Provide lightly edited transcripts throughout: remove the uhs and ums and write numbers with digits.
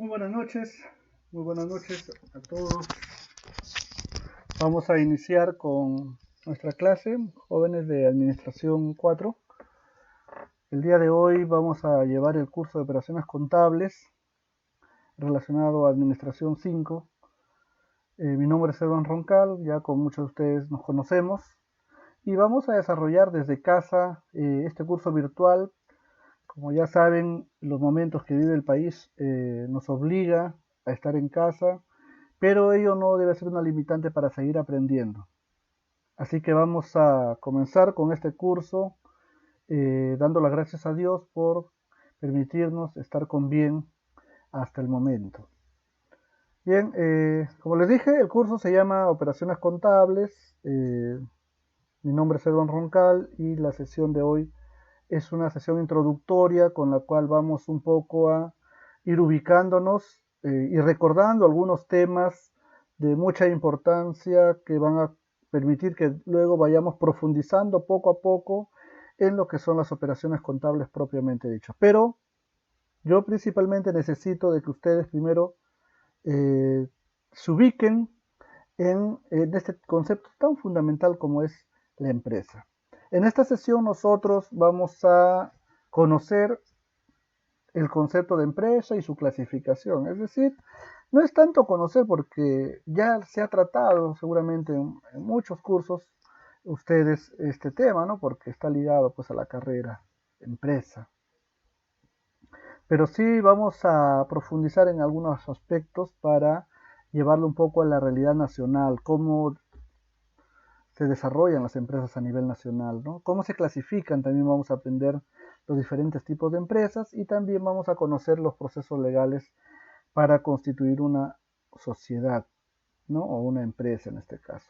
Muy buenas noches a todos. Vamos a iniciar con nuestra clase, jóvenes de Administración 4. El día de hoy vamos a llevar el curso de operaciones contables relacionado a Administración 5. Mi nombre es Edwin Roncal, ya con muchos de ustedes nos conocemos. Y vamos a desarrollar desde casa este curso virtual. Como ya saben, los momentos que vive el país nos obliga a estar en casa, pero ello no debe ser una limitante para seguir aprendiendo. Así que vamos a comenzar con este curso dando las gracias a Dios por permitirnos estar con bien hasta el momento. Bien, como les dije, el curso se llama Operaciones Contables. Mi nombre es Edwin Roncal y la sesión de hoy es una sesión introductoria con la cual vamos un poco a ir ubicándonos y recordando algunos temas de mucha importancia que van a permitir que luego vayamos profundizando poco a poco en lo que son las operaciones contables propiamente dicho. Pero yo principalmente necesito de que ustedes primero se ubiquen en este concepto tan fundamental como es la empresa. En esta sesión nosotros vamos a conocer el concepto de empresa y su clasificación. Es decir, no es tanto conocer porque ya se ha tratado seguramente en muchos cursos ustedes este tema, ¿no? Porque está ligado pues a la carrera empresa. Pero sí vamos a profundizar en algunos aspectos para llevarlo un poco a la realidad nacional, cómo se desarrollan las empresas a nivel nacional, ¿no? Cómo se clasifican, también vamos a aprender los diferentes tipos de empresas y también vamos a conocer los procesos legales para constituir una sociedad, ¿no? O una empresa en este caso.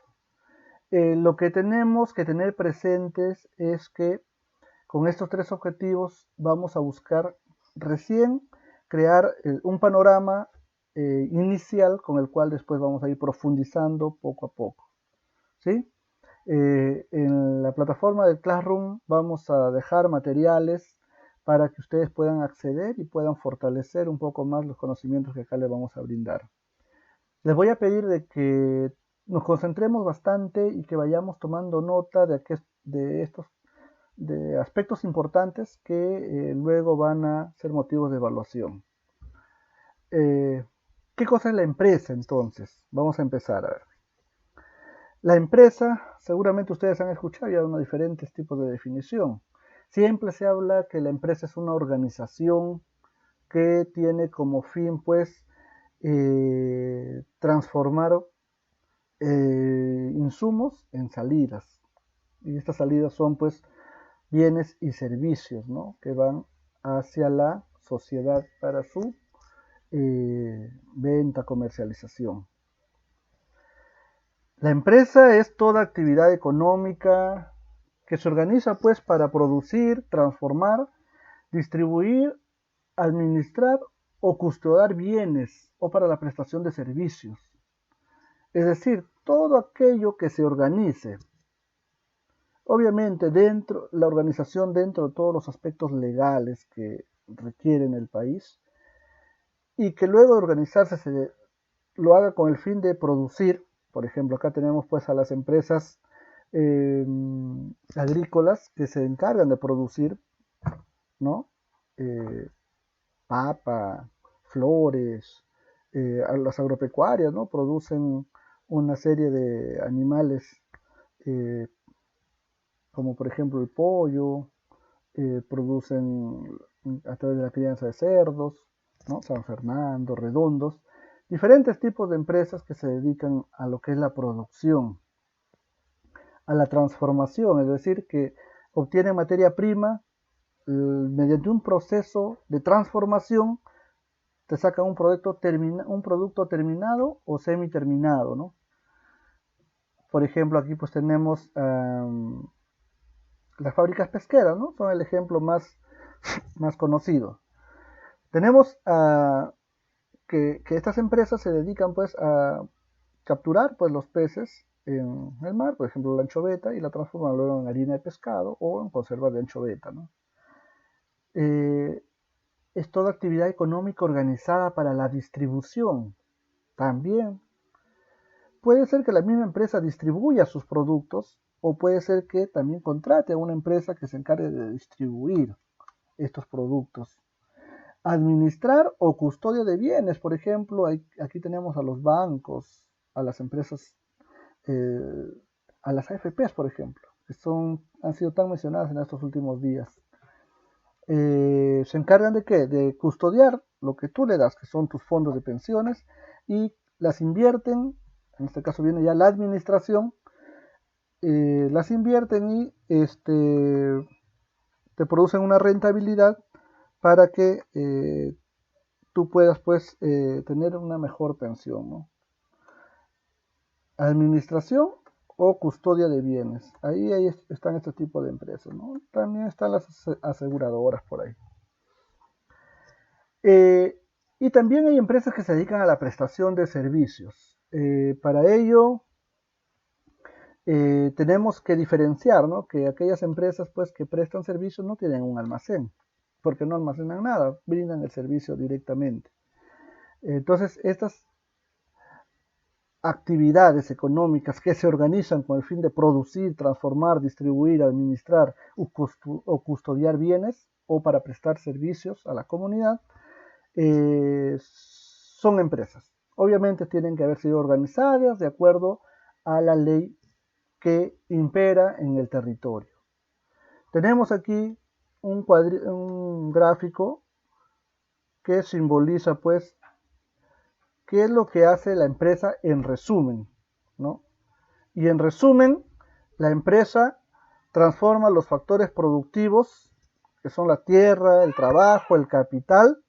Lo que tenemos que tener presentes es que con estos tres objetivos vamos a buscar recién crear un panorama inicial con el cual después vamos a ir profundizando poco a poco, ¿sí? En la plataforma del Classroom vamos a dejar materiales para que ustedes puedan acceder y puedan fortalecer un poco más los conocimientos que acá les vamos a brindar. Les voy a pedir de que nos concentremos bastante y que vayamos tomando nota de estos de aspectos importantes que luego van a ser motivos de evaluación. ¿Qué cosa es la empresa entonces? Vamos a empezar a ver. La empresa, seguramente ustedes han escuchado ya unos diferentes tipos de definición. Siempre se habla que la empresa es una organización que tiene como fin, pues, transformar insumos en salidas. Y estas salidas son, pues, bienes y servicios, ¿no? Que van hacia la sociedad para su venta, comercialización. La empresa es toda actividad económica que se organiza pues para producir, transformar, distribuir, administrar o custodiar bienes o para la prestación de servicios. Es decir, todo aquello que se organice. Obviamente la organización dentro de todos los aspectos legales que requieren el país y que luego de organizarse lo haga con el fin de producir. Por ejemplo, acá tenemos pues a las empresas agrícolas que se encargan de producir, ¿no? Eh, papa, flores, las agropecuarias, ¿no? Producen una serie de animales, eh, como por ejemplo el pollo, producen a través de la crianza de cerdos, ¿no? San Fernando, Redondos, diferentes tipos de empresas que se dedican a lo que es la producción, a la transformación, es decir, que obtienen materia prima mediante un proceso de transformación, te sacan un producto terminado o semi-terminado, ¿no? Por ejemplo, aquí pues tenemos las fábricas pesqueras, ¿no? Son el ejemplo más conocido. Tenemos que estas empresas se dedican pues a capturar pues los peces en el mar, por ejemplo la anchoveta, y la transforman luego en harina de pescado o en conservas de anchoveta, ¿no? es toda actividad económica organizada para la distribución. También puede ser que la misma empresa distribuya sus productos o puede ser que también contrate a una empresa que se encargue de distribuir estos productos. Administrar o custodia de bienes, por ejemplo, aquí tenemos a los bancos, a las empresas, eh, a las AFPs, por ejemplo, que han sido tan mencionadas en estos últimos días. Se encargan de qué? De custodiar lo que tú le das, que son tus fondos de pensiones, y las invierten, en este caso viene ya la administración, las invierten y te producen una rentabilidad para que tú puedas pues tener una mejor pensión, ¿no? Administración o custodia de bienes. Ahí están este tipo de empresas, ¿no? También están las aseguradoras por ahí. Y también hay empresas que se dedican a la prestación de servicios. Para ello tenemos que diferenciar, ¿no? Que aquellas empresas pues que prestan servicios no tienen un almacén, porque no almacenan nada, brindan el servicio directamente. Entonces, estas actividades económicas que se organizan con el fin de producir, transformar, distribuir, administrar o custodiar bienes o para prestar servicios a la comunidad, son empresas. Obviamente tienen que haber sido organizadas de acuerdo a la ley que impera en el territorio. Tenemos aquí un gráfico que simboliza pues qué es lo que hace la empresa en resumen, ¿no? Y en resumen, la empresa transforma los factores productivos, que son la tierra, el trabajo, el capital,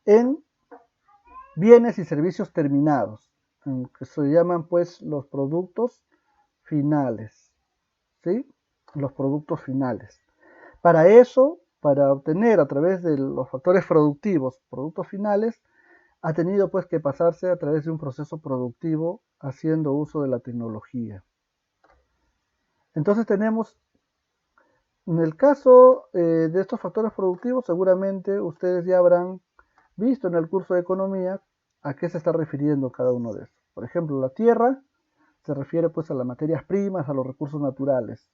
en bienes y servicios terminados, que se llaman pues los productos finales, ¿sí? Los productos finales. Para eso, para obtener a través de los factores productivos, productos finales, ha tenido pues que pasarse a través de un proceso productivo haciendo uso de la tecnología. Entonces tenemos, en el caso de estos factores productivos, seguramente ustedes ya habrán visto en el curso de economía a qué se está refiriendo cada uno de estos. Por ejemplo, la tierra se refiere pues a las materias primas, a los recursos naturales,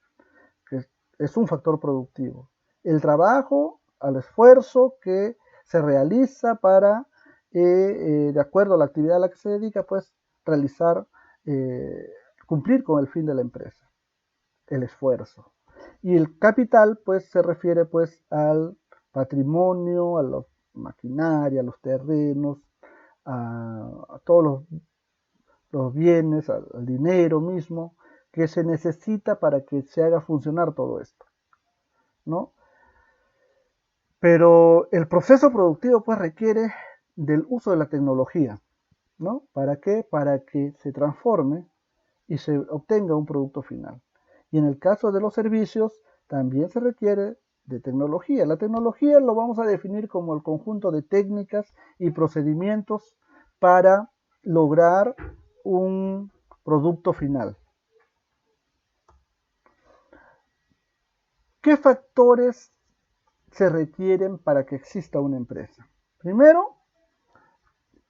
que es un factor productivo. El trabajo, al esfuerzo que se realiza para, de acuerdo a la actividad a la que se dedica, pues realizar, cumplir con el fin de la empresa, el esfuerzo. Y el capital, pues se refiere pues al patrimonio, a la maquinaria, a los terrenos, a todos los bienes, al dinero mismo, que se necesita para que se haga funcionar todo esto, ¿no? Pero el proceso productivo pues requiere del uso de la tecnología, ¿no? ¿Para qué? Para que se transforme y se obtenga un producto final. Y en el caso de los servicios también se requiere de tecnología. La tecnología lo vamos a definir como el conjunto de técnicas y procedimientos para lograr un producto final. ¿Qué factores se requieren para que exista una empresa? Primero,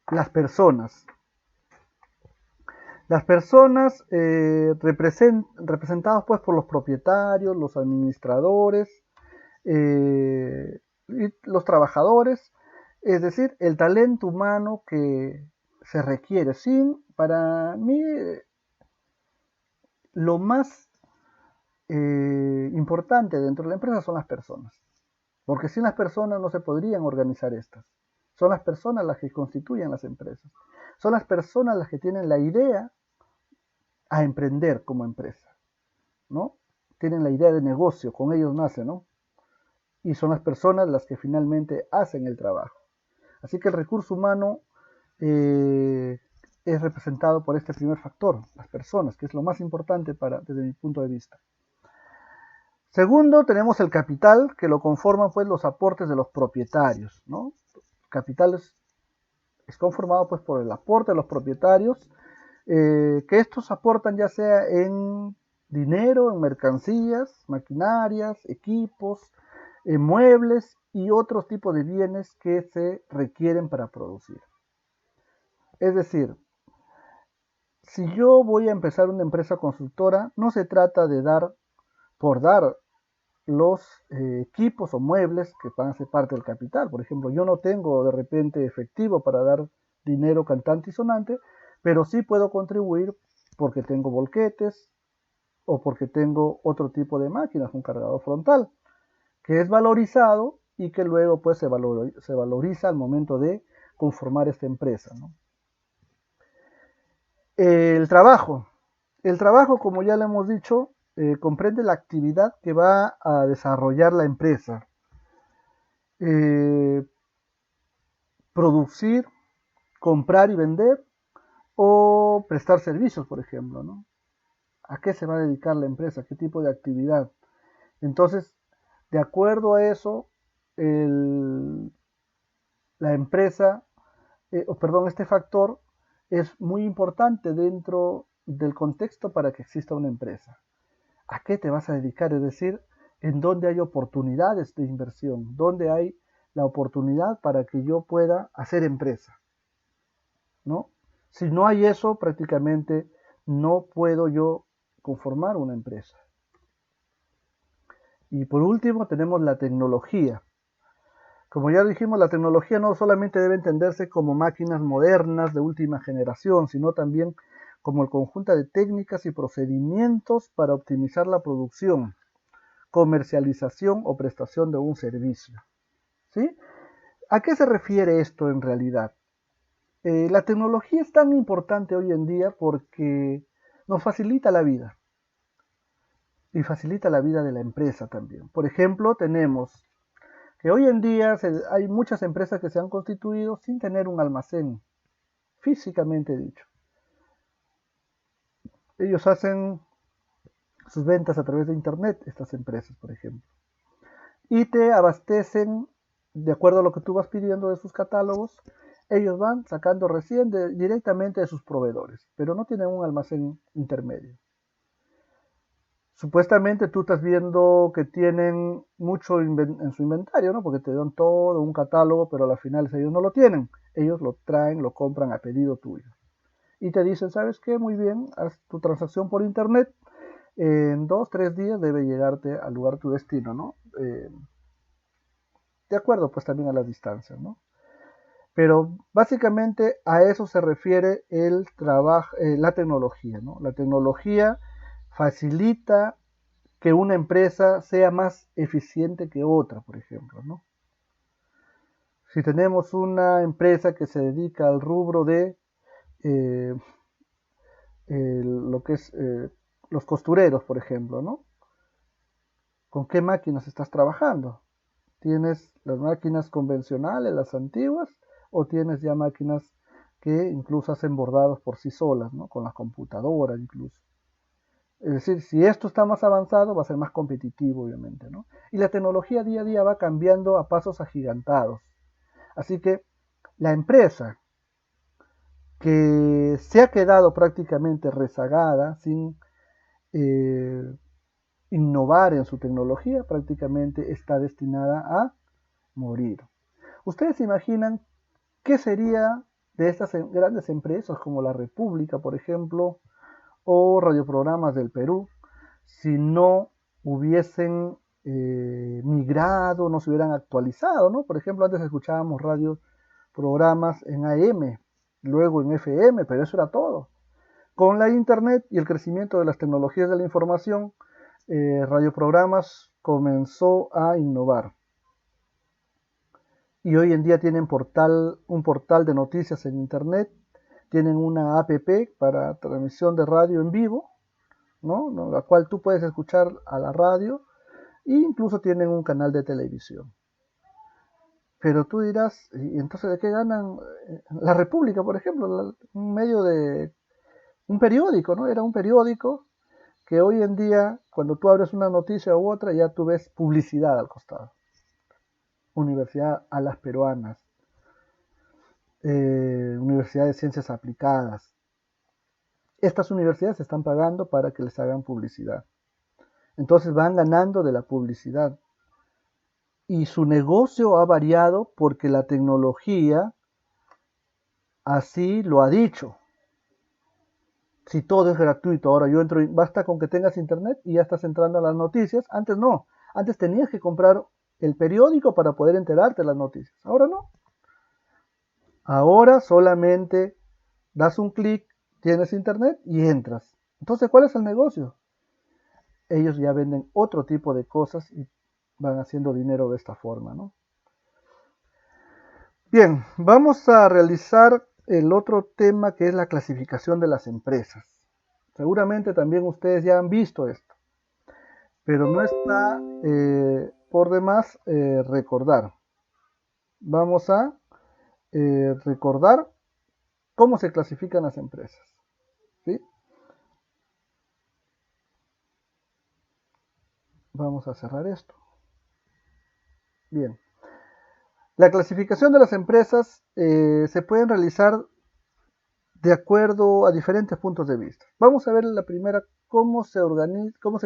las personas. Las personas representadas pues por los propietarios, los administradores y los trabajadores, es decir, el talento humano que se requiere. Para mí, lo más importante dentro de la empresa son las personas, porque sin las personas no se podrían organizar estas. Son las personas las que constituyen las empresas. Son las personas las que tienen la idea a emprender como empresa, ¿no? Tienen la idea de negocio, con ellos nace, ¿no? Y son las personas las que finalmente hacen el trabajo. Así que el recurso humano es representado por este primer factor, las personas, que es lo más importante desde mi punto de vista. Segundo, tenemos el capital, que lo conforman pues los aportes de los propietarios, ¿no? Capital es conformado pues por el aporte de los propietarios, que estos aportan ya sea en dinero, en mercancías, maquinarias, equipos, muebles y otros tipos de bienes que se requieren para producir. Es decir, si yo voy a empezar una empresa constructora, no se trata de dar por dar los equipos o muebles que van a ser parte del capital. Por ejemplo, yo no tengo de repente efectivo para dar dinero cantante y sonante, pero sí puedo contribuir porque tengo volquetes o porque tengo otro tipo de máquinas, un cargador frontal, que es valorizado y que luego pues se valoriza al momento de conformar esta empresa, ¿no? El trabajo. El trabajo, como ya le hemos dicho, comprende la actividad que va a desarrollar la empresa. Eh, Producir, comprar y vender o prestar servicios, por ejemplo, ¿no? ¿A qué se va a dedicar la empresa? ¿Qué tipo de actividad? Entonces, de acuerdo a eso, la empresa, este factor es muy importante dentro del contexto para que exista una empresa. ¿A qué te vas a dedicar? Es decir, en dónde hay oportunidades de inversión, dónde hay la oportunidad para que yo pueda hacer empresa, ¿no? Si no hay eso, prácticamente no puedo yo conformar una empresa. Y por último tenemos la tecnología. Como ya dijimos, la tecnología no solamente debe entenderse como máquinas modernas de última generación, sino también como el conjunto de técnicas y procedimientos para optimizar la producción, comercialización o prestación de un servicio. ¿Sí? ¿A qué se refiere esto en realidad? La tecnología es tan importante hoy en día porque nos facilita la vida y facilita la vida de la empresa también. Por ejemplo, tenemos que hoy en día hay muchas empresas que se han constituido sin tener un almacén, físicamente dicho. Ellos hacen sus ventas a través de internet, estas empresas, por ejemplo, y te abastecen de acuerdo a lo que tú vas pidiendo de sus catálogos. Ellos van sacando recién directamente de sus proveedores, pero no tienen un almacén intermedio. Supuestamente tú estás viendo que tienen mucho en su inventario, ¿no? Porque te dan todo un catálogo, pero al final ellos no lo tienen. Ellos lo traen, lo compran a pedido tuyo. Y te dicen, ¿sabes qué? Muy bien, haz tu transacción por internet. En 2, 3 días debe llegarte al lugar tu destino, ¿no? De acuerdo, pues también a las distancias, ¿no? Pero básicamente a eso se refiere el trabajo, la tecnología, ¿no? La tecnología facilita que una empresa sea más eficiente que otra, por ejemplo, ¿no? Si tenemos una empresa que se dedica al rubro de eh, lo que es los costureros, por ejemplo, ¿no? ¿Con qué máquinas estás trabajando? ¿Tienes las máquinas convencionales, las antiguas, o tienes ya máquinas que incluso hacen bordados por sí solas, ¿no? Con la computadora incluso. Es decir, si esto está más avanzado, va a ser más competitivo, obviamente, ¿no? Y la tecnología día a día va cambiando a pasos agigantados. Así que la empresa que se ha quedado prácticamente rezagada sin eh, innovar en su tecnología, prácticamente está destinada a morir. ¿Ustedes se imaginan qué sería de estas grandes empresas como la República, por ejemplo, o radioprogramas del Perú, si no hubiesen migrado, no se hubieran actualizado, ¿no? Por ejemplo, antes escuchábamos radioprogramas en AM, luego en FM, pero eso era todo. Con la Internet y el crecimiento de las tecnologías de la información, radioprogramas comenzó a innovar. Y hoy en día tienen un portal de noticias en Internet, tienen una app para transmisión de radio en vivo, ¿no? La cual tú puedes escuchar a la radio, e incluso tienen un canal de televisión. Pero tú dirás, ¿y entonces de qué ganan? La República, por ejemplo, un periódico, ¿no? Era un periódico que hoy en día, cuando tú abres una noticia u otra, ya tú ves publicidad al costado. Universidad a las peruanas, Universidad de Ciencias Aplicadas. Estas universidades están pagando para que les hagan publicidad. Entonces van ganando de la publicidad. y su negocio ha variado porque la tecnología así lo ha dicho. Si todo es gratuito, ahora yo entro, basta con que tengas internet y ya estás entrando a las noticias. Antes no, antes tenías que comprar el periódico para poder enterarte de las noticias. Ahora no. Ahora solamente das un clic, tienes internet y entras. Entonces, ¿cuál es el negocio? Ellos ya venden otro tipo de cosas y van haciendo dinero de esta forma, ¿no? Bien, vamos a realizar el otro tema que es la clasificación de las empresas. Seguramente también ustedes ya han visto esto, pero no está por demás recordar. Vamos a recordar cómo se clasifican las empresas. ¿Sí? Vamos a cerrar esto. Bien. La clasificación de las empresas se pueden realizar de acuerdo a diferentes puntos de vista. Vamos a ver la primera, cómo se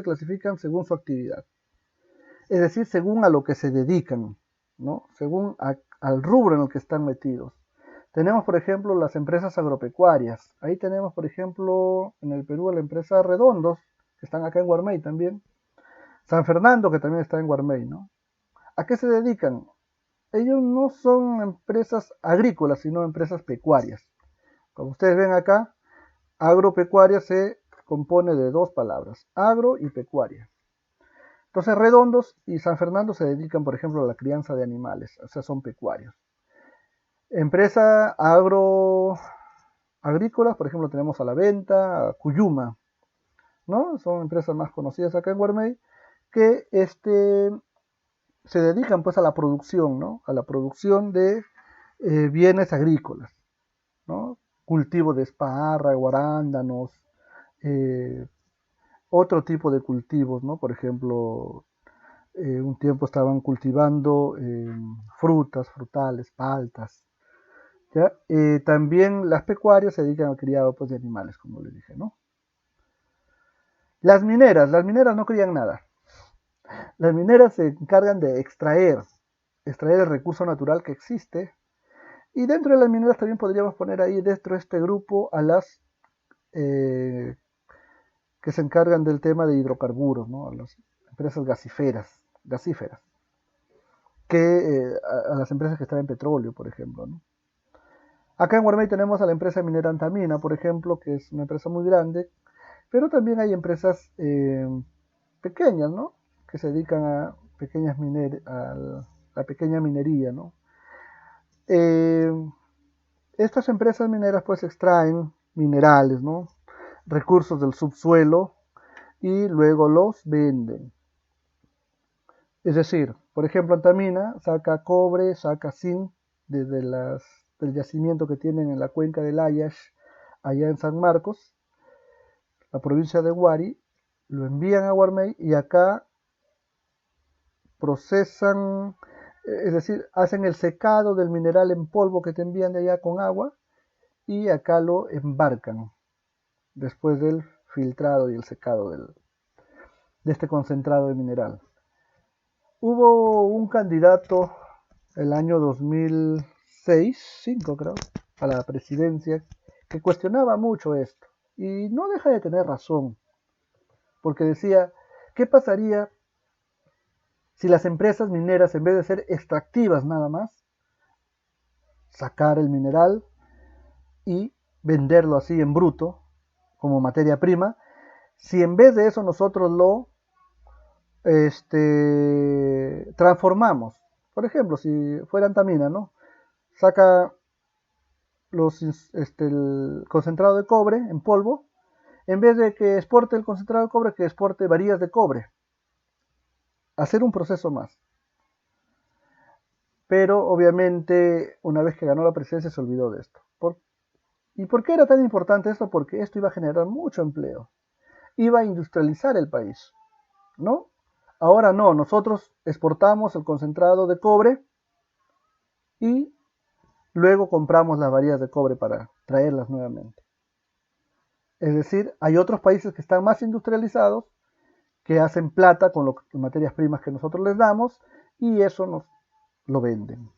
clasifican según su actividad. Es decir, según a lo que se dedican, ¿no? Según al rubro en el que están metidos. Tenemos, por ejemplo, las empresas agropecuarias. Ahí tenemos, por ejemplo, en el Perú la empresa Redondos, que están acá en Guarmey también. San Fernando, que también está en Guarmey, ¿no? ¿A qué se dedican? Ellos no son empresas agrícolas, sino empresas pecuarias. Como ustedes ven acá, agropecuaria se compone de dos palabras, agro y pecuaria. Entonces, Redondos y San Fernando se dedican, por ejemplo, a la crianza de animales, o sea, son pecuarios. Empresa agrícolas, por ejemplo, tenemos a La Venta, a Cuyuma, ¿no? Son empresas más conocidas acá en Guarmey, que se dedican pues a la producción, ¿no? A la producción de bienes agrícolas, ¿no? Cultivo de espárragos, arándanos, eh, otro tipo de cultivos, ¿no? Por ejemplo, un tiempo estaban cultivando frutas, frutales, paltas, ¿ya? También las pecuarias se dedican al criado pues, de animales, como les dije, ¿no? Las mineras no crían nada. Las mineras se encargan de extraer el recurso natural que existe. Y dentro de las mineras también podríamos poner ahí dentro de este grupo a las eh, que se encargan del tema de hidrocarburos, ¿no? A las empresas gasíferas, que a las empresas que están en petróleo, por ejemplo, ¿no? Acá en Guarmey tenemos a la empresa minera Antamina, por ejemplo, que es una empresa muy grande, pero también hay empresas pequeñas, ¿no? Que se dedican a la pequeña minería, ¿no? Eh, Estas empresas mineras pues extraen minerales, ¿no? Recursos del subsuelo y luego los venden. Es decir, por ejemplo, Antamina saca cobre, saca zinc del yacimiento que tienen en la cuenca del Ayash, allá en San Marcos, la provincia de Huari, lo envían a Guarmey y acá procesan, es decir, hacen el secado del mineral en polvo que te envían de allá con agua y acá lo embarcan después del filtrado y el secado de este concentrado de mineral. Hubo un candidato el año 2006, 5 creo, a la presidencia que cuestionaba mucho esto y no deja de tener razón, porque decía, ¿qué pasaría si las empresas mineras, en vez de ser extractivas nada más, sacar el mineral y venderlo así en bruto, como materia prima, si en vez de eso nosotros lo transformamos? Por ejemplo, si fuera Antamina, ¿no? Saca el concentrado de cobre en polvo, en vez de que exporte el concentrado de cobre, que exporte varillas de cobre. Hacer un proceso más. Pero obviamente, una vez que ganó la presidencia, se olvidó de esto. ¿Y por qué era tan importante esto? Porque esto iba a generar mucho empleo. Iba a industrializar el país, ¿no? Ahora no, nosotros exportamos el concentrado de cobre y luego compramos las varillas de cobre para traerlas nuevamente. Es decir, hay otros países que están más industrializados, que hacen plata con las materias primas que nosotros les damos y eso nos lo venden.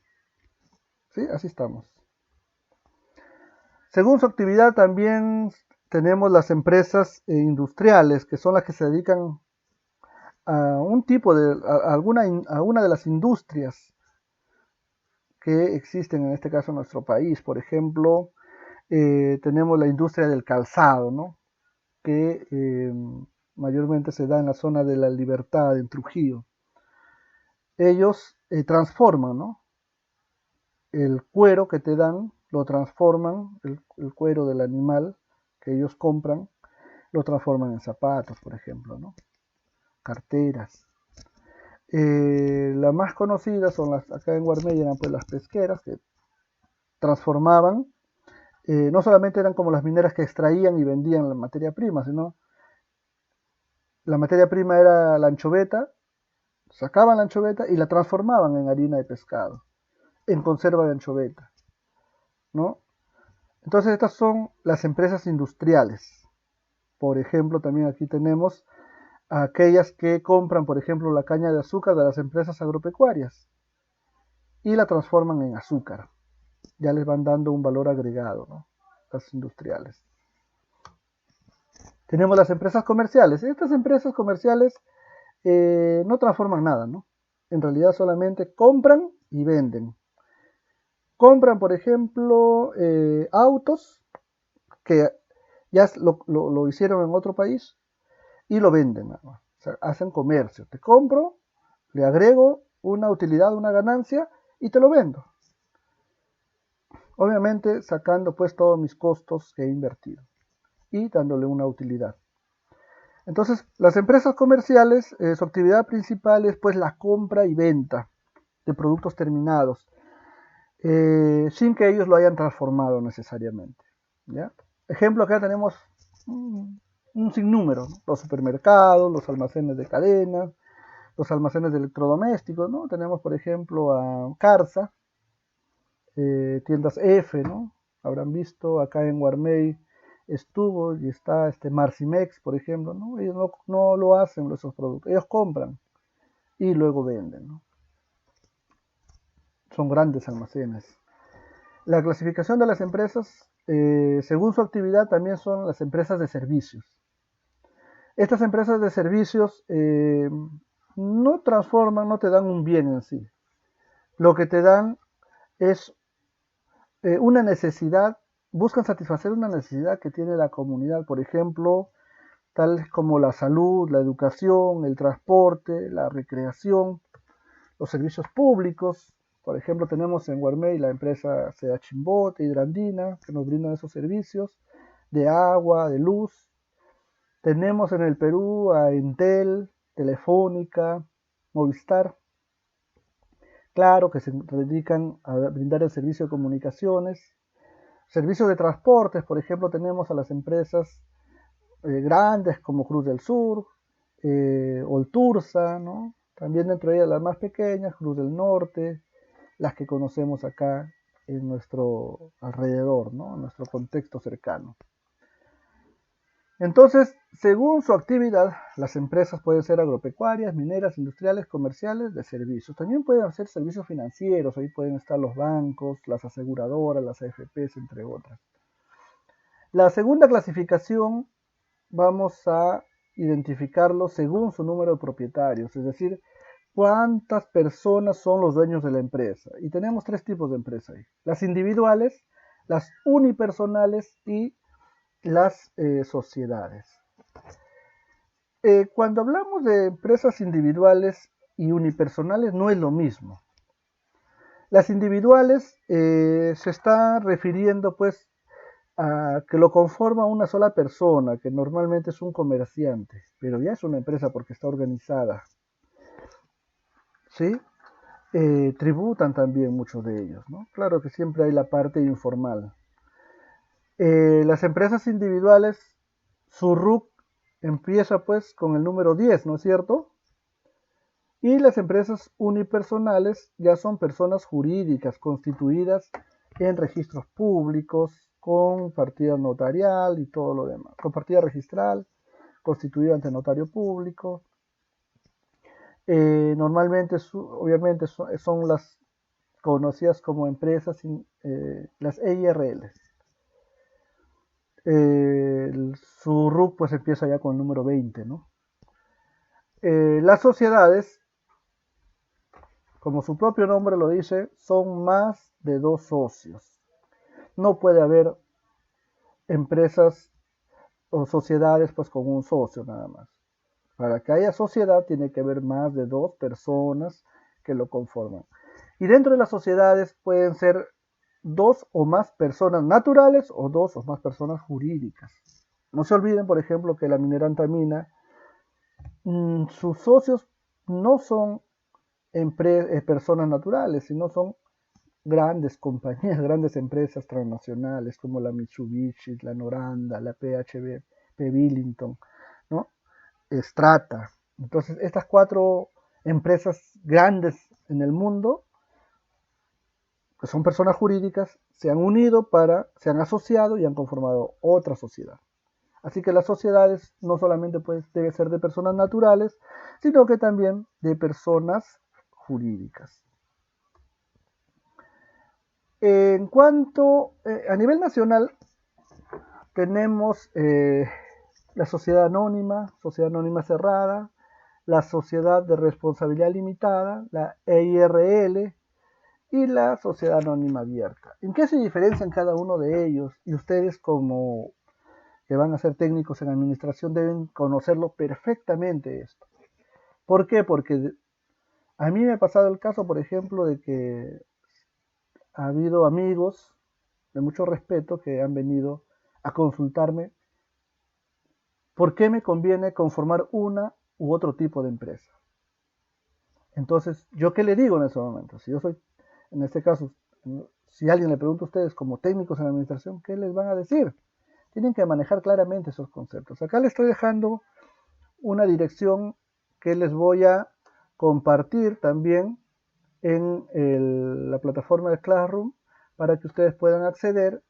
¿Sí? Así estamos. Según su actividad también tenemos las empresas industriales, que son las que se dedican a un tipo de, a una de las industrias que existen en este caso en nuestro país. Por ejemplo, tenemos la industria del calzado, ¿no? Que mayormente se da en la zona de La Libertad, en Trujillo. Ellos transforman, ¿no? El cuero que te dan, lo transforman, el cuero del animal que ellos compran, lo transforman en zapatos, por ejemplo, ¿no? Carteras. Las más conocidas son las, acá en Guarmey eran pues las pesqueras que transformaban, no solamente eran como las mineras que extraían y vendían la materia prima, sino la materia prima era la anchoveta, sacaban la anchoveta y la transformaban en harina de pescado, en conserva de anchoveta, ¿no? Entonces estas son las empresas industriales. Por ejemplo, también aquí tenemos a aquellas que compran, por ejemplo, la caña de azúcar de las empresas agropecuarias y la transforman en azúcar. Ya les van dando un valor agregado, ¿no? Las industriales. Tenemos las empresas comerciales. Estas empresas comerciales no transforman nada, ¿no? En realidad solamente compran y venden. Compran, por ejemplo, autos que ya lo hicieron en otro país y lo venden. ¿No? O sea, hacen comercio. Te compro, le agrego una utilidad, una ganancia y te lo vendo. Obviamente sacando pues todos mis costos que he invertido y dándole una utilidad. Entonces, las empresas comerciales, su actividad principal es pues la compra y venta de productos terminados, sin que ellos lo hayan transformado necesariamente. ¿Ya? Ejemplo, acá tenemos un sinnúmero, ¿no? Los supermercados, los almacenes de cadena, los almacenes de electrodomésticos, ¿no? Tenemos, por ejemplo, a Carsa, tiendas F, ¿no? Habrán visto acá en Guarmey estuvo y está Marcimex, por ejemplo, ¿no? Ellos no lo hacen esos productos, ellos compran y luego venden, ¿no? Son grandes almacenes. La clasificación de las empresas, según su actividad, también son las empresas de servicios. Estas empresas de servicios no transforman, no te dan un bien en sí. Lo que te dan es una necesidad, buscan satisfacer una necesidad que tiene la comunidad, por ejemplo, tales como la salud, la educación, el transporte, la recreación, los servicios públicos. Por ejemplo, tenemos en Guarmey la empresa Sea Chimbote, Hidrandina, que nos brindan esos servicios de agua, de luz. Tenemos en el Perú a Entel, Telefónica, Movistar, claro, que se dedican a brindar el servicio de comunicaciones. Servicios de transportes, por ejemplo, tenemos a las empresas grandes como Cruz del Sur, Oltursa, ¿no? También dentro de ellas las más pequeñas, Cruz del Norte, las que conocemos acá en nuestro alrededor, ¿no? En nuestro contexto cercano. Entonces, según su actividad, las empresas pueden ser agropecuarias, mineras, industriales, comerciales, de servicios. También pueden hacer servicios financieros, ahí pueden estar los bancos, las aseguradoras, las AFPs, entre otras. La segunda clasificación vamos a identificarlo según su número de propietarios, es decir, cuántas personas son los dueños de la empresa. Y tenemos tres tipos de empresas ahí. Las individuales, las unipersonales y las sociedades. Cuando hablamos de empresas individuales y unipersonales no es lo mismo. Las individuales se está refiriendo pues a que lo conforma una sola persona, que normalmente es un comerciante, pero ya es una empresa porque está organizada. ¿Sí? Tributan también muchos de ellos, ¿no? Claro que siempre hay la parte informal. Las empresas individuales, su RUC empieza pues con el número 10, ¿no es cierto? Y las empresas unipersonales ya son personas jurídicas constituidas en registros públicos, con partida notarial y todo lo demás, con partida registral, constituida ante notario público. Normalmente, obviamente, son las conocidas como empresas, las EIRL. Su RUC pues empieza ya con el número 20, ¿no? Las sociedades, como su propio nombre lo dice, son más de 2 socios. No puede haber empresas o sociedades pues con un socio nada más. Para que haya sociedad tiene que haber más de 2 personas que lo conforman. Y dentro de las sociedades pueden ser 2 o más personas naturales o 2 o más personas jurídicas. No se olviden, por ejemplo, que la Mineranta Mina, sus socios no son personas naturales, sino son grandes compañías, grandes empresas transnacionales como la Mitsubishi, la Noranda, la PHB, P. Billington, ¿no? Strata. Entonces, estas 4 empresas grandes en el mundo, que son personas jurídicas, se han unido se han asociado y han conformado otra sociedad. Así que las sociedades no solamente deben ser de personas naturales, sino que también de personas jurídicas. En cuanto a nivel nacional, tenemos la sociedad anónima cerrada, la sociedad de responsabilidad limitada, la EIRL y la sociedad anónima abierta. ¿En qué se diferencian cada uno de ellos? Y ustedes como que van a ser técnicos en administración deben conocerlo perfectamente esto. ¿Por qué? Porque a mí me ha pasado el caso, por ejemplo, de que ha habido amigos de mucho respeto que han venido a consultarme por qué me conviene conformar una u otro tipo de empresa. Entonces, ¿yo qué le digo en ese momento? Si yo soy, en este caso, si alguien le pregunta a ustedes como técnicos en administración, ¿qué les van a decir? Tienen que manejar claramente esos conceptos. Acá les estoy dejando una dirección que les voy a compartir también en la plataforma de Classroom para que ustedes puedan acceder.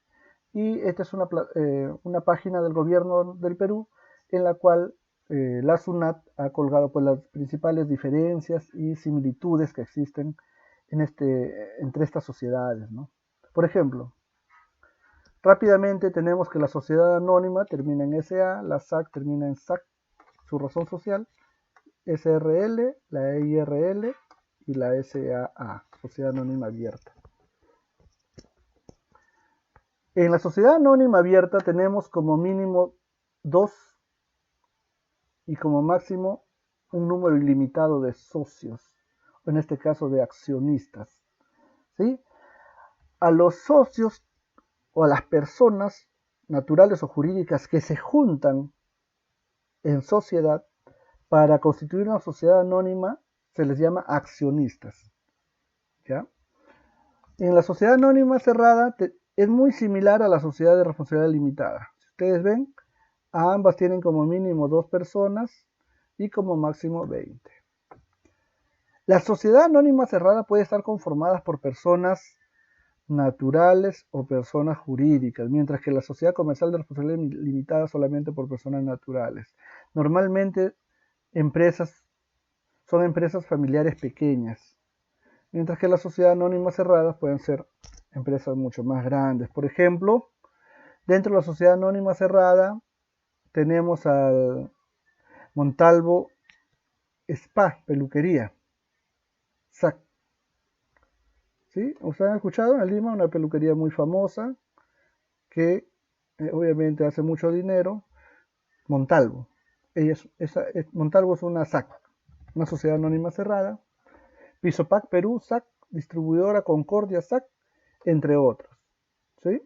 Y esta es una página del gobierno del Perú en la cual la SUNAT ha colgado pues, las principales diferencias y similitudes que existen entre estas sociedades, ¿no? Por ejemplo, rápidamente tenemos que la sociedad anónima termina en SA, la SAC termina en SAC, su razón social, SRL, la EIRL y la SAA, Sociedad Anónima Abierta. En la sociedad anónima abierta tenemos como mínimo 2 y como máximo un número ilimitado de socios, en este caso de accionistas. ¿Sí? A los socios o a las personas naturales o jurídicas que se juntan en sociedad para constituir una sociedad anónima se les llama accionistas. ¿Ya? En la sociedad anónima cerrada es muy similar a la sociedad de responsabilidad limitada. Si ustedes ven, a ambas tienen como mínimo 2 personas y como máximo 20. La sociedad anónima cerrada puede estar conformada por personas naturales o personas jurídicas, mientras que la sociedad comercial de responsabilidad limitada solamente por personas naturales. Normalmente son empresas familiares pequeñas, mientras que la sociedad anónima cerrada pueden ser empresas mucho más grandes. Por ejemplo, dentro de la sociedad anónima cerrada tenemos al Montalvo Spa, peluquería, SAC. ¿Sí? ¿Ustedes han escuchado? En Lima, una peluquería muy famosa que obviamente hace mucho dinero. Montalvo. Montalvo es una SAC, una sociedad anónima cerrada. Pisopac Perú, SAC, distribuidora Concordia, SAC, entre otros. ¿Sí?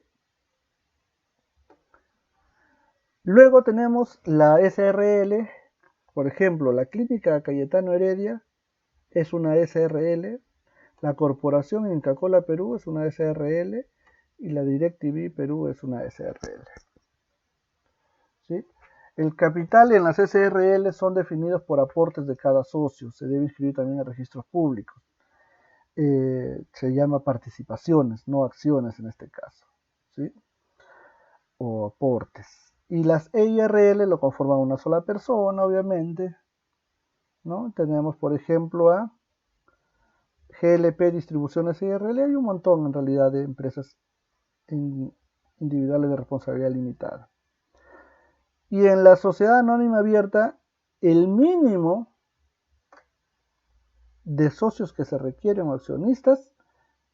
Luego tenemos la SRL, por ejemplo, la Clínica Cayetano Heredia es una SRL, la Corporación Inca Kola Perú es una SRL y la DirecTV Perú es una SRL. ¿Sí? El capital en las SRL son definidos por aportes de cada socio, se debe inscribir también en registros públicos. Se llama participaciones, no acciones en este caso, ¿sí? O aportes. Y las EIRL lo conforman una sola persona, obviamente, ¿no? Tenemos, por ejemplo, a GLP Distribuciones SRL, hay un montón en realidad de empresas individuales de responsabilidad limitada. Y en la sociedad anónima abierta, el mínimo de socios que se requieren o accionistas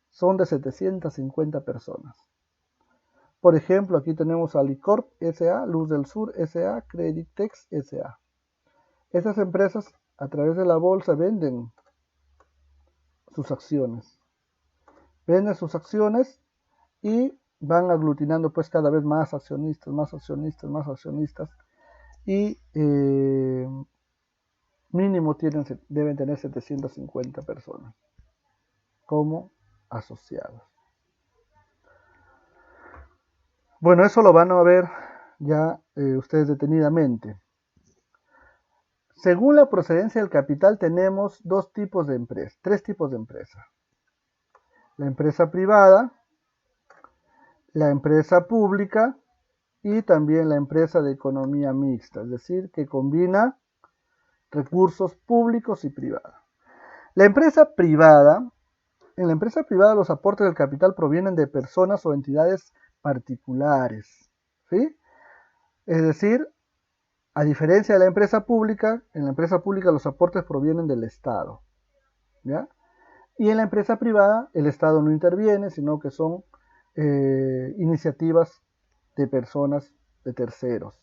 son de 750 personas. Por ejemplo, aquí tenemos a Licorp S.A., Luz del Sur S.A., Creditex S.A. Estas empresas a través de la bolsa venden sus acciones. Venden sus acciones y van aglutinando pues cada vez más accionistas, más accionistas, más accionistas. Y mínimo deben tener 750 personas como asociados. Bueno, eso lo van a ver ya ustedes detenidamente. Según la procedencia del capital tenemos tres tipos de empresas. La empresa privada, la empresa pública y también la empresa de economía mixta, es decir, que combina recursos públicos y privados. En la empresa privada los aportes del capital provienen de personas o entidades particulares, ¿sí? Es decir, a diferencia de la empresa pública, en la empresa pública los aportes provienen del Estado, ¿ya? Y en la empresa privada el Estado no interviene, sino que son iniciativas de personas, de terceros.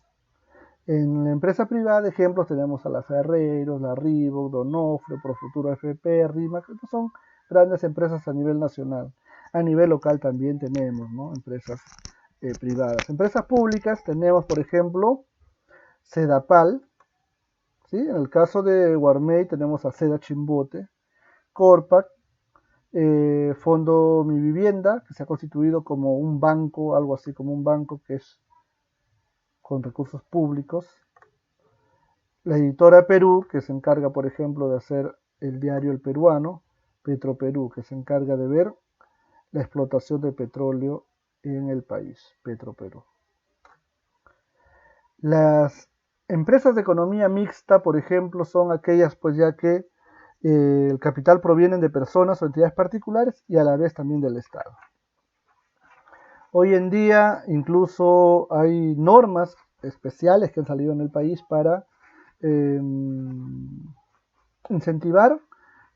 En la empresa privada, de ejemplos, tenemos a la Ferreros, la Reebok, Donofrio, Profuturo FP, RIMAC, que son grandes empresas a nivel nacional. A nivel local también tenemos, ¿no?, empresas privadas. Empresas públicas tenemos, por ejemplo, Sedapal, ¿sí? En el caso de Guarmey tenemos a Seda Chimbote, Corpac, Fondo Mi Vivienda, que se ha constituido como un banco, algo así como un banco que es con recursos públicos. La editora Perú, que se encarga, por ejemplo, de hacer el diario El Peruano. Petroperú, que se encarga de ver la explotación de petróleo en el país. Petroperú. Las empresas de economía mixta, por ejemplo, son aquellas pues ya que el capital proviene de personas o entidades particulares y a la vez también del Estado. Hoy en día incluso hay normas especiales que han salido en el país para incentivar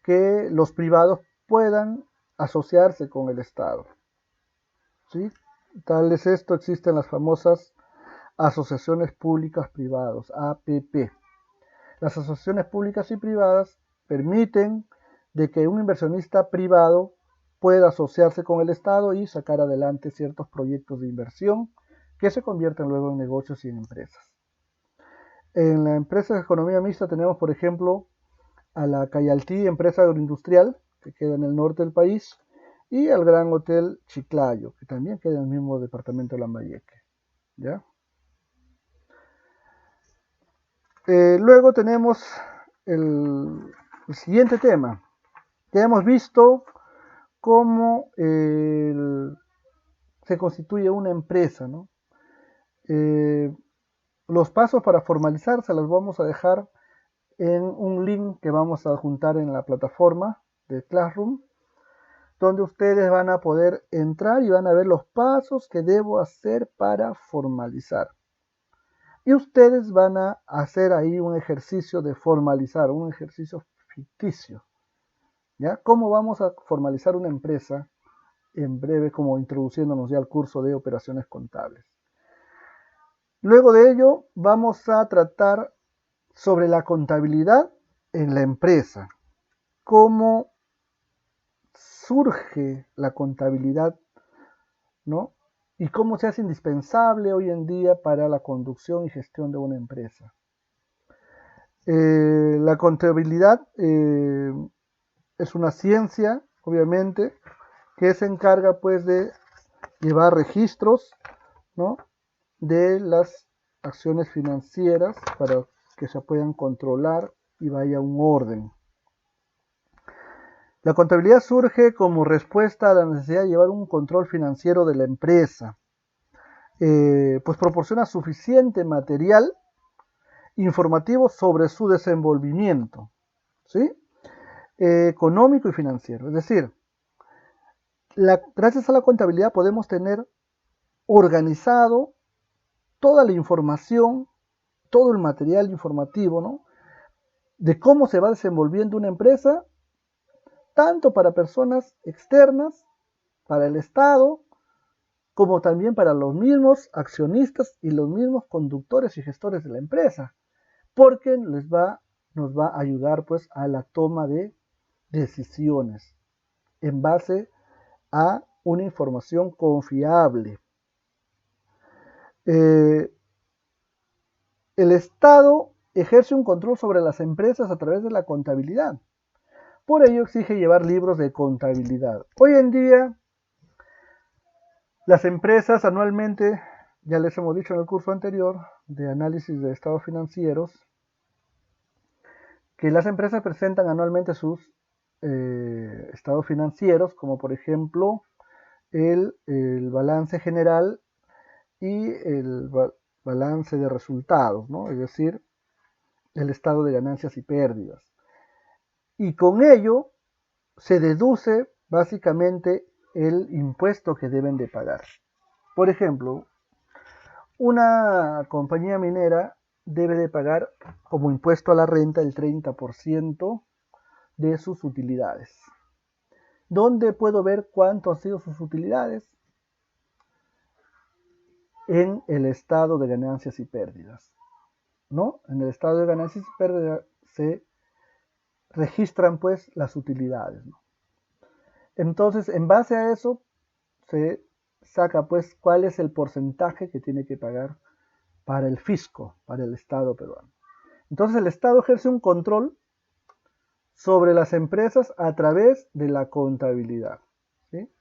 que los privados puedan asociarse con el Estado, ¿sí? Tal es esto, existen las famosas asociaciones públicas privadas, APP. Las asociaciones públicas y privadas permiten de que un inversionista privado pueda asociarse con el Estado y sacar adelante ciertos proyectos de inversión que se convierten luego en negocios y en empresas. En la empresa de economía mixta tenemos, por ejemplo, a la Cayaltí, empresa agroindustrial, que queda en el norte del país, y al Gran Hotel Chiclayo, que también queda en el mismo departamento de Lambayeque, ¿ya? Luego tenemos el siguiente tema, que hemos visto cómo se constituye una empresa, ¿no? Los pasos para formalizarse los vamos a dejar en un link que vamos a adjuntar en la plataforma de Classroom, donde ustedes van a poder entrar y van a ver los pasos que debo hacer para formalizar. Y ustedes van a hacer ahí un ejercicio de formalizar, un ejercicio ficticio, ¿ya? ¿Cómo vamos a formalizar una empresa? En breve, como introduciéndonos ya al curso de operaciones contables. Luego de ello, vamos a tratar sobre la contabilidad en la empresa. ¿Cómo surge la contabilidad, ¿no? Y cómo se hace indispensable hoy en día para la conducción y gestión de una empresa. La contabilidad es una ciencia, obviamente, que se encarga pues de llevar registros, ¿no?, de las acciones financieras para que se puedan controlar y vaya un orden. La contabilidad surge como respuesta a la necesidad de llevar un control financiero de la empresa, pues proporciona suficiente material informativo sobre su desenvolvimiento, ¿sí? Económico y financiero. Es decir, gracias a la contabilidad podemos tener organizado toda la información, todo el material informativo, ¿no? De cómo se va desenvolviendo una empresa, tanto para personas externas, para el Estado, como también para los mismos accionistas y los mismos conductores y gestores de la empresa, porque nos va a ayudar pues a la toma de decisiones en base a una información confiable. El Estado ejerce un control sobre las empresas a través de la contabilidad. Por ello exige llevar libros de contabilidad. Hoy en día, las empresas anualmente, ya les hemos dicho en el curso anterior de análisis de estados financieros, que las empresas presentan anualmente sus estados financieros, como por ejemplo el balance general y el balance de resultados, ¿no? Es decir, el estado de ganancias y pérdidas. Y con ello se deduce básicamente el impuesto que deben de pagar. Por ejemplo, una compañía minera debe de pagar como impuesto a la renta el 30% de sus utilidades. ¿Dónde puedo ver cuánto han sido sus utilidades? En el estado de ganancias y pérdidas, ¿no? En el estado de ganancias y pérdidas se registran pues las utilidades, ¿no? Entonces, en base a eso se saca pues cuál es el porcentaje que tiene que pagar para el fisco, para el Estado peruano. Entonces el Estado ejerce un control sobre las empresas a través de la contabilidad, ¿sí?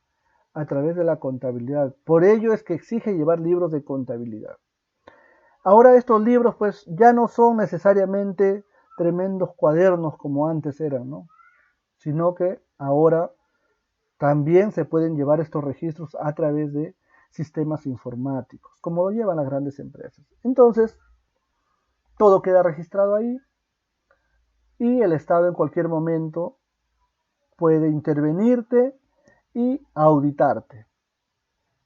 A través de la contabilidad. Por ello es que exige llevar libros de contabilidad. Ahora estos libros pues ya no son necesariamente tremendos cuadernos como antes eran, ¿no? Sino que ahora también se pueden llevar estos registros a través de sistemas informáticos, como lo llevan las grandes empresas. Entonces, todo queda registrado ahí y el Estado en cualquier momento puede intervenirte y auditarte.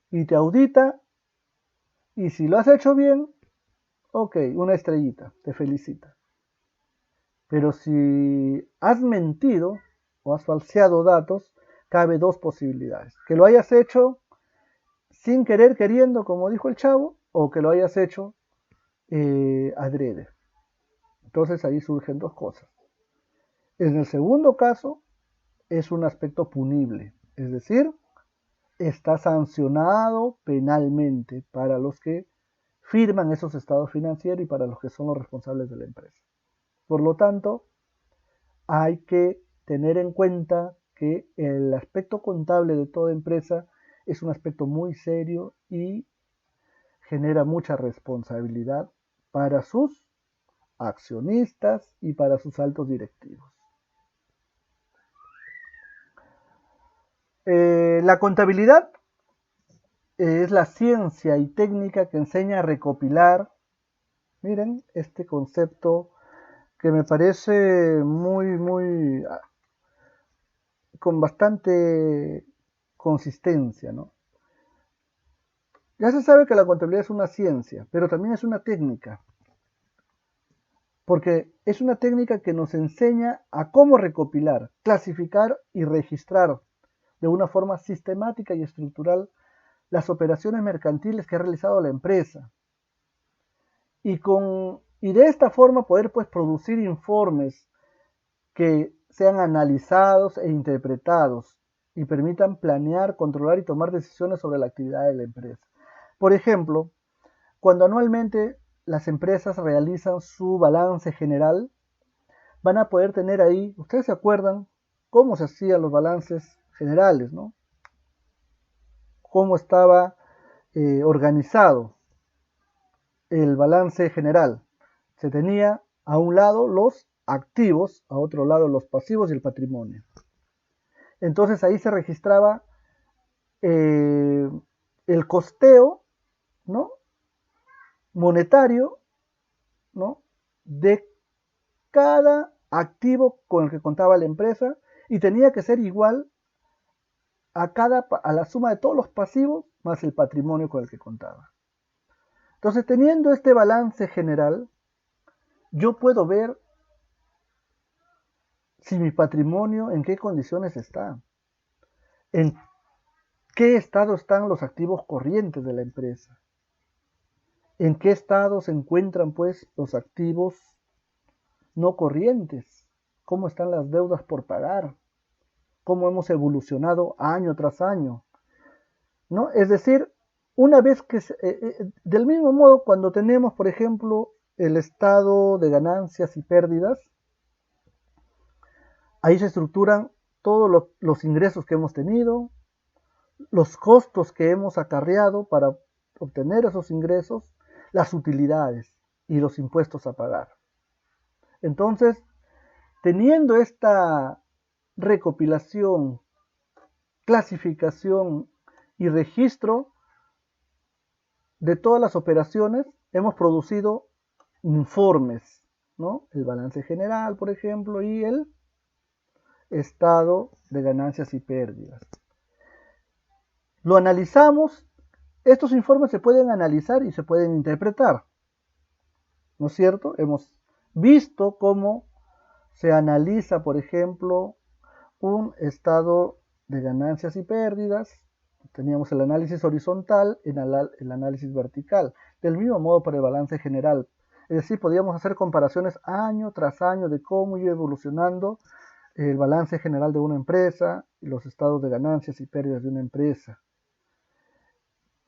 Y te audita y si lo has hecho bien, ok, una estrellita, te felicita. Pero si has mentido o has falseado datos, cabe dos posibilidades. Que lo hayas hecho sin querer queriendo, como dijo el chavo, o que lo hayas hecho adrede. Entonces ahí surgen dos cosas. En el segundo caso es un aspecto punible, es decir, está sancionado penalmente para los que firman esos estados financieros y para los que son los responsables de la empresa. Por lo tanto, hay que tener en cuenta que el aspecto contable de toda empresa es un aspecto muy serio y genera mucha responsabilidad para sus accionistas y para sus altos directivos. La contabilidad es la ciencia y técnica que enseña a recopilar, miren, este concepto que me parece muy con bastante consistencia, ¿no? Ya se sabe que la contabilidad es una ciencia, pero también es una técnica, porque es una técnica que nos enseña a cómo recopilar, clasificar y registrar de una forma sistemática y estructural las operaciones mercantiles que ha realizado la empresa. Y de esta forma poder pues producir informes que sean analizados e interpretados y permitan planear, controlar y tomar decisiones sobre la actividad de la empresa. Por ejemplo, cuando anualmente las empresas realizan su balance general, van a poder tener ahí, ustedes se acuerdan cómo se hacían los balances generales, ¿no? Cómo estaba organizado el balance general. Se tenía a un lado los activos, a otro lado los pasivos y el patrimonio. Entonces ahí se registraba el costeo, ¿no? Monetario, ¿no? De cada activo con el que contaba la empresa y tenía que ser igual a la suma de todos los pasivos más el patrimonio con el que contaba. Entonces, teniendo este balance general, yo puedo ver si mi patrimonio en qué condiciones está, en qué estado están los activos corrientes de la empresa, en qué estado se encuentran pues los activos no corrientes, cómo están las deudas por pagar, cómo hemos evolucionado año tras año, ¿no? Es decir, una vez que, del mismo modo, cuando tenemos, por ejemplo, el estado de ganancias y pérdidas, ahí se estructuran todos los ingresos que hemos tenido, los costos que hemos acarreado para obtener esos ingresos, las utilidades y los impuestos a pagar. Entonces, teniendo esta recopilación, clasificación y registro de todas las operaciones, hemos producido informes, ¿no? El balance general, por ejemplo, y el estado de ganancias y pérdidas. Lo analizamos, estos informes se pueden analizar y se pueden interpretar, ¿no es cierto? Hemos visto cómo se analiza, por ejemplo, un estado de ganancias y pérdidas. Teníamos el análisis horizontal y el análisis vertical. Del mismo modo para el balance general. Es decir, podíamos hacer comparaciones año tras año de cómo iba evolucionando el balance general de una empresa y los estados de ganancias y pérdidas de una empresa.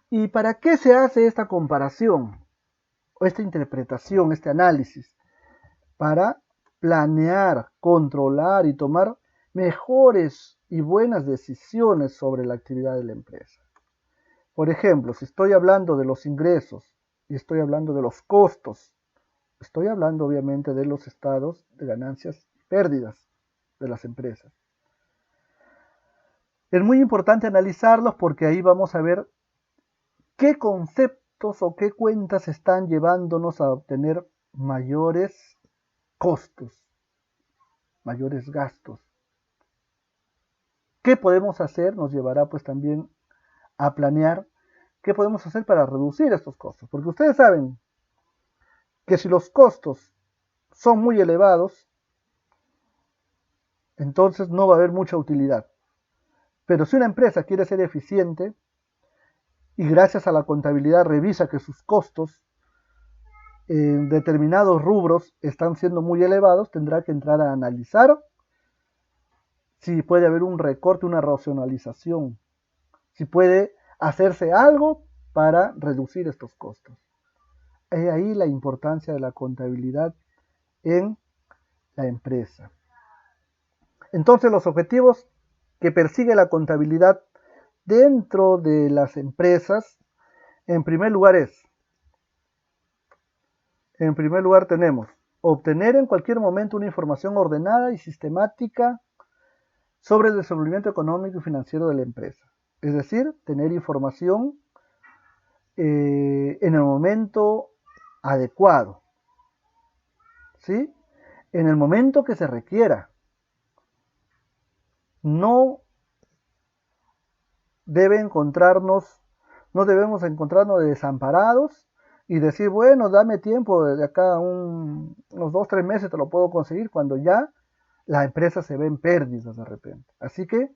¿Y para qué se hace esta comparación? O esta interpretación, este análisis. Para planear, controlar y tomar mejores y buenas decisiones sobre la actividad de la empresa. Por ejemplo, si estoy hablando de los ingresos y estoy hablando de los costos, estoy hablando obviamente de los estados de ganancias y pérdidas de las empresas. Es muy importante analizarlos porque ahí vamos a ver qué conceptos o qué cuentas están llevándonos a obtener mayores costos, mayores gastos. ¿Qué podemos hacer? Nos llevará pues también a planear qué podemos hacer para reducir estos costos. Porque ustedes saben que si los costos son muy elevados, entonces no va a haber mucha utilidad. Pero si una empresa quiere ser eficiente y gracias a la contabilidad revisa que sus costos en determinados rubros están siendo muy elevados, tendrá que entrar a analizar si puede haber un recorte, una racionalización, si puede hacerse algo para reducir estos costos. Es ahí la importancia de la contabilidad en la empresa. Entonces, los objetivos que persigue la contabilidad dentro de las empresas, en primer lugar tenemos obtener en cualquier momento una información ordenada y sistemática sobre el desenvolvimiento económico y financiero de la empresa. Es decir, tener información en el momento adecuado, ¿sí? En el momento que se requiera. No debemos encontrarnos desamparados y decir, bueno, dame tiempo, de acá unos 2-3 meses te lo puedo conseguir, cuando ya la empresa se ve en pérdidas de repente. Así que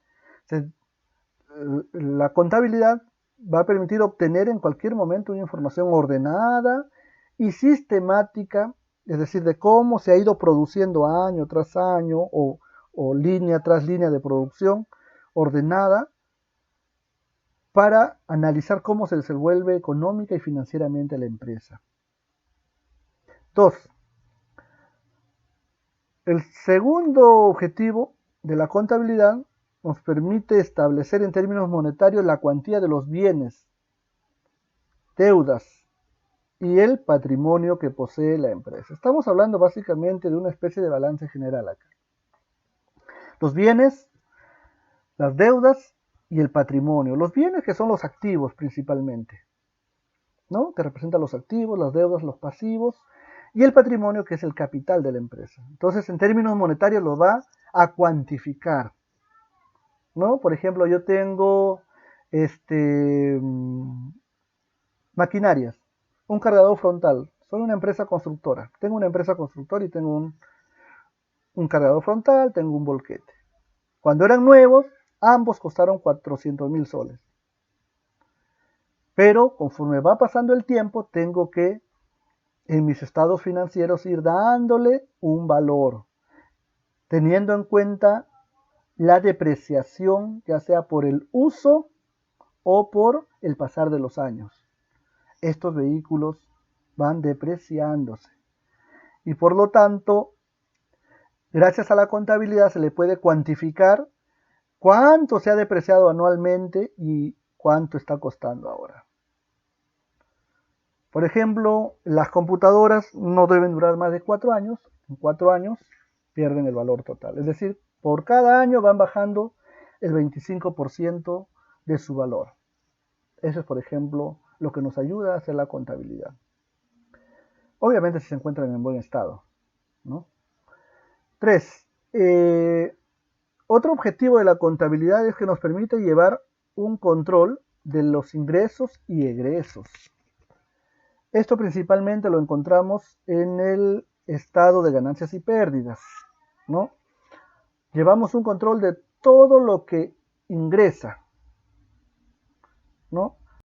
la contabilidad va a permitir obtener en cualquier momento una información ordenada y sistemática, es decir, de cómo se ha ido produciendo año tras año o línea tras línea de producción ordenada, para analizar cómo se desenvuelve económica y financieramente la empresa. 2. El segundo objetivo de la contabilidad nos permite establecer en términos monetarios la cuantía de los bienes, deudas y el patrimonio que posee la empresa. Estamos hablando básicamente de una especie de balance general acá. Los bienes, las deudas y el patrimonio. Los bienes, que son los activos principalmente, ¿no? Que representan los activos, las deudas, los pasivos, y el patrimonio, que es el capital de la empresa. Entonces, en términos monetarios lo va a cuantificar, ¿no? Por ejemplo, yo tengo maquinarias, un cargador frontal, soy una empresa constructora, tengo una empresa constructora y tengo un cargador frontal, tengo un volquete. Cuando eran nuevos, ambos costaron 400.000 soles. Pero conforme va pasando el tiempo, tengo que en mis estados financieros ir dándole un valor, teniendo en cuenta la depreciación, ya sea por el uso o por el pasar de los años. Estos vehículos van depreciándose y por lo tanto, gracias a la contabilidad se le puede cuantificar cuánto se ha depreciado anualmente y cuánto está costando ahora. Por ejemplo, las computadoras no deben durar más de 4 años. En 4 años pierden el valor total. Es decir, por cada año van bajando el 25% de su valor. Eso es, por ejemplo, lo que nos ayuda a hacer la contabilidad. Obviamente si se encuentran en buen estado, ¿no? 3. Otro objetivo de la contabilidad es que nos permite llevar un control de los ingresos y egresos. Esto principalmente lo encontramos en el estado de ganancias y pérdidas, ¿no? Llevamos un control de todo lo que ingresa, ¿no?